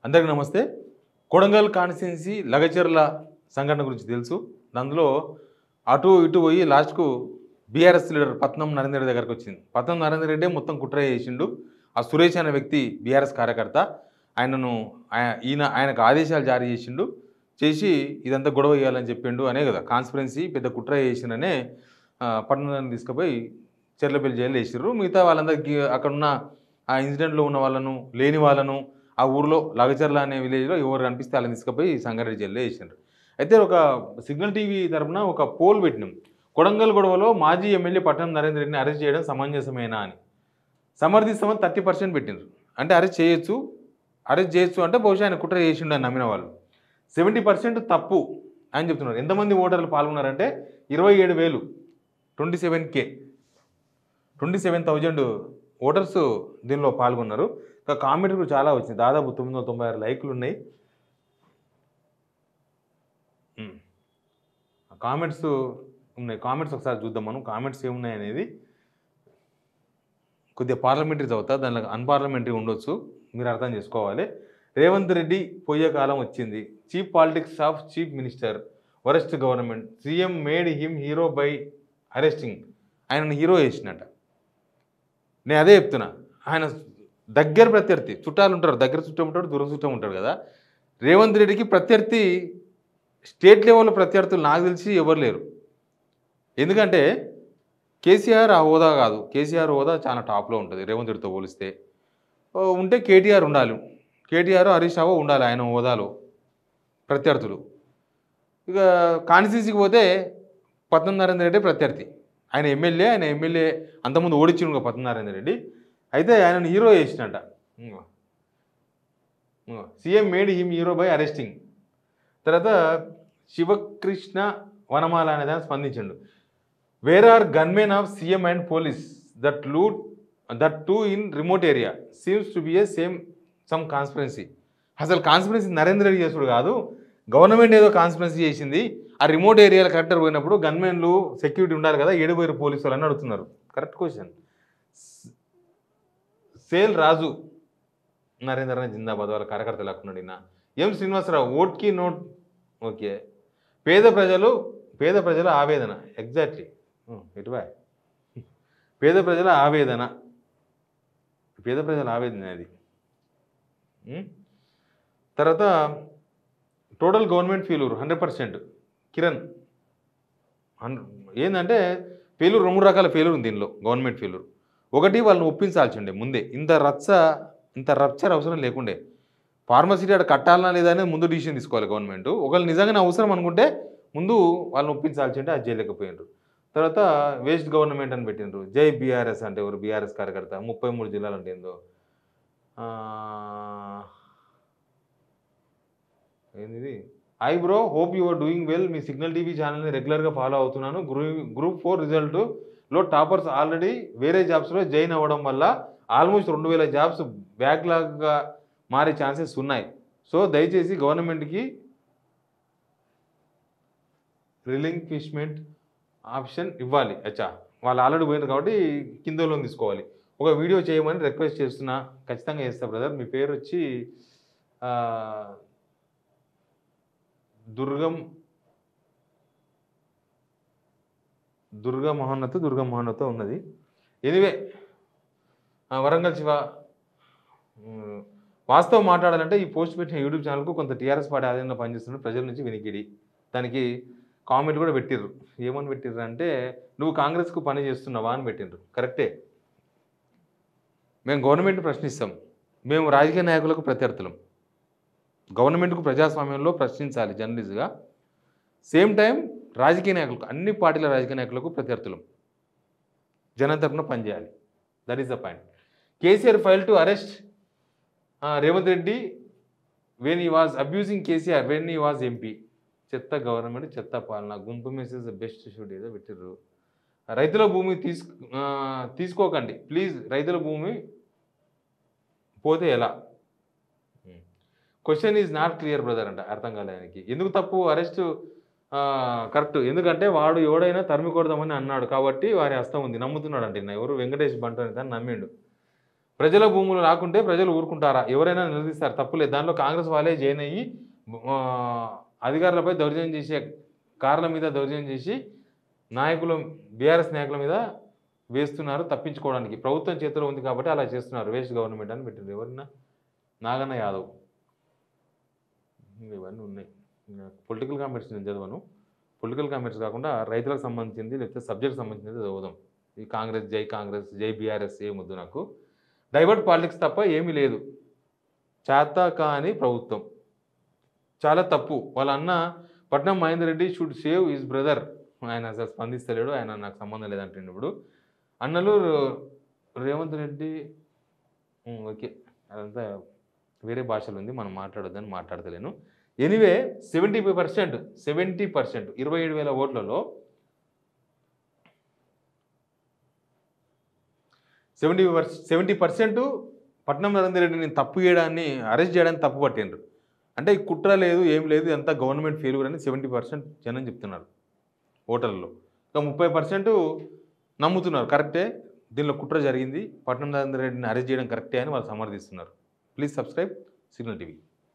అందరికీ నమస్తే. కొడంగల్ కాన్స్టిట్యున్సీ లగచర్ల సంఘటన గురించి తెలుసు. అందులో అటు ఇటు పోయి లాస్ట్కు బీఆర్ఎస్ లీడర్ పట్నం నరేందర్ రెడ్డి దగ్గరకు వచ్చింది. పట్నం నరేందర్ రెడ్డి మొత్తం కుట్ర చేసిండు. ఆ సురేష్ అనే వ్యక్తి బీఆర్ఎస్ కార్యకర్త. ఆయనకు ఆదేశాలు జారీ చేసి ఇదంతా గొడవ చేయాలని చెప్పిండు అనే కదా కాన్స్పిరెన్సీ పెద్ద కుట్ర చేసిండనే పట్టణాన్ని తీసుకుపోయి చెర్లపల్లి జైలు వేసిర్రు. మిగతా వాళ్ళందరికీ అక్కడున్న ఆ ఇన్సిడెంట్లో ఉన్న వాళ్ళను లేని వాళ్ళను ఆ ఊర్లో లగచర్ల అనే విలేజ్లో ఎవరు కనిపిస్తే వాళ్ళని తీసుకుపోయి సంగారెడ్డి జైల్లో వేసిండ్రు. అయితే ఒక సిగ్నల్ టీవీ తరఫున ఒక పోల్ పెట్టినాం. కొడంగల్ గొడవలో మాజీ ఎమ్మెల్యే పట్నం నరేందర్ రెడ్డిని అరెస్ట్ చేయడం సమంజసమేనా అని సమర్థిస్తామని 30% పెట్టిండ్రు. అంటే అరెస్ట్ చేయొచ్చు అంటే బహుశా ఆయన కుట్ర చేసిండు అని నమ్మిన వాళ్ళు. 70% తప్పు అని చెప్తున్నారు. ఎంతమంది ఓటర్లు పాల్గొన్నారంటే 27,000 27,000 ఓటర్స్ దీనిలో పాల్గొన్నారు. ఇంకా కామెంట్లు కూడా చాలా వచ్చింది. దాదాపు 996 లైకులు ఉన్నాయి. కామెంట్స్ ఉన్నాయి. కామెంట్స్ ఒకసారి చూద్దాం మనం. కామెంట్స్ ఏమున్నాయి అనేది కొద్దిగా పార్లమెంటరీ చదువుతా, దానిలో అన్పార్లమెంటరీ ఉండొచ్చు, మీరు అర్థం చేసుకోవాలి. రేవంత్ రెడ్డి పోయే కాలం వచ్చింది. Cheap politics of chief minister, worst government, CM made him hero by arresting. ఆయనను హీరో చేసినట్ట. నేను అదే చెప్తున్నా. ఆయన దగ్గర ప్రత్యర్థి, చుట్టాలు ఉంటారు, దగ్గర చుట్టం ఉంటాడు, దూరం చుట్టం ఉంటాడు కదా. రేవంత్ రెడ్డికి ప్రత్యర్థి స్టేట్ లెవెల్లో ప్రత్యర్థులు నాకు తెలిసి ఎవరు లేరు. ఎందుకంటే కేసీఆర్ ఆ హోదా కాదు. కేసీఆర్ హోదా చాలా టాప్లో ఉంటుంది రేవంత్ రెడ్డితో పోలిస్తే. ఉంటే కేటీఆర్ ఉండాలి. కేటీఆర్ హరీష్ రావు ఉండాలి ఆయన హోదాలో ప్రత్యర్థులు. ఇక కాన్స్టిట్యున్సీకి పోతే పట్నం నరేందర్ రెడ్డి ప్రత్యర్థి. ఆయన ఎమ్మెల్యే అంతకుముందు ఓడించిండు పట్నం నరేందర్ రెడ్డి. అయితే ఆయనను హీరో చేసినట్ట. CM made him hero by arresting. తర్వాత శివకృష్ణ వనమాల అనే దాన్ని స్పందించండు. Where are gunmen of CM and police that too in remote area seems to be a some conspiracy. అసలు కాన్స్పిరెన్సీ నరేంద్ర రెడ్డి చేసుడు కాదు, గవర్నమెంట్ ఏదో కాన్స్పిరెన్సీ చేసింది. ఆ రిమోట్ ఏరియాలో కరెక్టర్ పోయినప్పుడు గన్మెన్లు సెక్యూరిటీ ఉండాలి కదా, ఏడుపోయారు పోలీసు వాళ్ళు అని అడుగుతున్నారు. Correct question. సేల్ రాజు నరేంద్ర జిందాబాద్ వాళ్ళ కార్యకర్తలు లాక్కున్నాడు. ఎం శ్రీనివాసరావు ఓట్కి నోట్. ఓకే. పేద ప్రజల ఆవేదన. ఎగ్జాక్ట్లీ ఎటువా పేద ప్రజల ఆవేదన అది. తర్వాత టోటల్ గవర్నమెంట్ ఫెయిల్యూర్ 100%. కిరణ్ ఏంటంటే ఫెయిల్యూర్ 2 రకాల ఫెయిల్యూర్ ఉంది దీనిలో. గవర్నమెంట్ ఫెయిల్యూర్ ఒకటి, వాళ్ళని ఒప్పించాల్సి ఉండే ముందే. ఇంత రప్చర్ అవసరం లేకుండే. ఫార్మసిటీ అక్కడ కట్టాలన్నా లేదా అనేది ముందు డిసిషన్ తీసుకోవాలి గవర్నమెంట్. ఒకవేళ నిజంగానే అవసరం అనుకుంటే ముందు వాళ్ళని ఒప్పించాల్సి ఉంటే అది చేయలేకపోయినారు. తర్వాత వేస్ట్ గవర్నమెంట్ అని పెట్టినారు. జై బీఆర్ఎస్ అంటే ఎవరు? బీఆర్ఎస్ కార్యకర్త. 33 జిల్లాలు అంటే ఏందో ఏంది? Hi bro, hope you are doing well. మీ సిగ్నల్ టీవీ ఛానల్ని రెగ్యులర్గా ఫాలో అవుతున్నాను. గ్రూప్ 4 రిజల్ట్లో టాపర్స్ ఆల్రెడీ వేరే జాబ్స్లో జాయిన్ అవ్వడం వల్ల ఆల్మోస్ట్ 2,000 జాబ్స్ బ్యాక్లాగ్గా మారే ఛాన్సెస్ ఉన్నాయి. సో దయచేసి గవర్నమెంట్కి రిలింక్విష్మెంట్ ఆప్షన్ ఇవ్వాలి. అచ్చా, వాళ్ళు ఆల్రెడీ పోయినారు కాబట్టి కిందలో తీసుకోవాలి. ఒక వీడియో చేయమని రిక్వెస్ట్ చేస్తున్నా. ఖచ్చితంగా చేస్తా బ్రదర్. మీ పేరు వచ్చి దుర్గా మహోన్నత ఉన్నది. ఎనివే, వరంగల్ శివ వాస్తవం మాట్లాడాలంటే ఈ పోస్ట్ పెట్టిన యూట్యూబ్ ఛానల్కు కొంత టీఆర్ఎస్ పార్టీ ఆధీనంలో పనిచేస్తున్న ప్రజల నుంచి వినికిడి. దానికి కామెంట్ కూడా పెట్టిర్రు. ఏమని పెట్టిర్రు అంటే, నువ్వు కాంగ్రెస్కు పని చేస్తున్నావా అని పెట్టిండ్రు. కరెక్టే. మేము గవర్నమెంట్ని ప్రశ్నిస్తాం. మేము రాజకీయ నాయకులకు ప్రత్యర్థులం. గవర్నమెంట్కు ప్రజాస్వామ్యంలో ప్రశ్నించాలి జర్నలిస్ట్గా. సేమ్ టైం రాజకీయ నాయకులకు, అన్ని పార్టీల రాజకీయ నాయకులకు ప్రత్యర్థులం. జనం తరపున పనిచేయాలి. That is the point. KCR file to arrest Revanth Reddy when he was abusing KCR when he was MP. చెత్త గవర్నమెంట్, చెత్త పాలన. గుంపు మెసేజ్ బెస్ట్ షూట్ ఏదో పెట్టిర్రు. రైతుల భూమి తీసుకోకండి ప్లీజ్. రైతుల భూమి పోతే ఎలా? Question is not clear brother అంట. అర్థం కాలే ఆయనకి. ఎందుకు తప్పు? Arrest correct. ఎందుకంటే వాడు ఎవడైనా తరిమి కొడదామని అన్నాడు కాబట్టి వారి హస్తం ఉంది. నమ్ముతున్నాడు అంటే ఎవరు? వెంకటేష్ బంటు అని దాన్ని నమ్మిండు. ప్రజల భూములు రాకుంటే ప్రజలు ఊరుకుంటారా? ఎవరైనా నిలదీస్తారు, తప్పులేదు. దాంట్లో కాంగ్రెస్ వాళ్ళే జాయిన్ అయ్యి అధికారులపై దౌర్జన్యం చేసే కార్ల మీద దౌర్జన్యం చేసి బీఆర్ఎస్ నాయకుల మీద వేస్తున్నారు తప్పించుకోవడానికి. ప్రభుత్వం చేతిలో ఉంది కాబట్టి అలా చేస్తున్నారు. వేస్ట్ గవర్నమెంట్ అని పెట్టింది ఎవరన్నా, నాగన్న యాదవ్. ఇవన్నీ ఉన్నాయి. పొలిటికల్ కామెంట్స్ నేను చదవను. పొలిటికల్ కామెంట్స్ కాకుండా రైతులకు సంబంధించింది లేకపోతే సబ్జెక్ట్ సంబంధించింది చదువుదాం. ఈ కాంగ్రెస్, జై బీఆర్ఎస్ ఏమొద్దు నాకు. డైవర్ట్ పాలిటిక్స్ తప్ప ఏమీ లేదు. చేత కాని ప్రభుత్వం చాలా తప్పు. వాళ్ళ అన్న పట్నం Mahender Reddy should save his brother. ఆయన అసలు స్పందిస్తలేడు, ఆయన నాకు సంబంధం లేదంటే ఇప్పుడు అన్నలు రేవంత్ రెడ్డి ఓకే, అదంతా వేరే భాషలో ఉంది, మనం మాట్లాడొద్దని మాట్లాడతలేను. ఎనీవే 70%, 27,000 ఓట్లలో 70% పట్నం నరేందర్ రెడ్డిని తప్పు చేయడాన్ని, అరెస్ట్ చేయడానికి తప్పు పట్టిండ్రు. అంటే ఈ కుట్ర లేదు, ఏం లేదు, ఎంత గవర్నమెంట్ ఫెయిల్యూర్ అని 70% జనం చెప్తున్నారు ఓటర్లలో. ఇంకా 30% నమ్ముతున్నారు కరెక్టే, దీనిలో కుట్ర జరిగింది, పట్నం నరేందర్ రెడ్డిని అరెస్ట్ చేయడం కరెక్టే అని వాళ్ళు సమర్థిస్తున్నారు. Please subscribe Signal TV.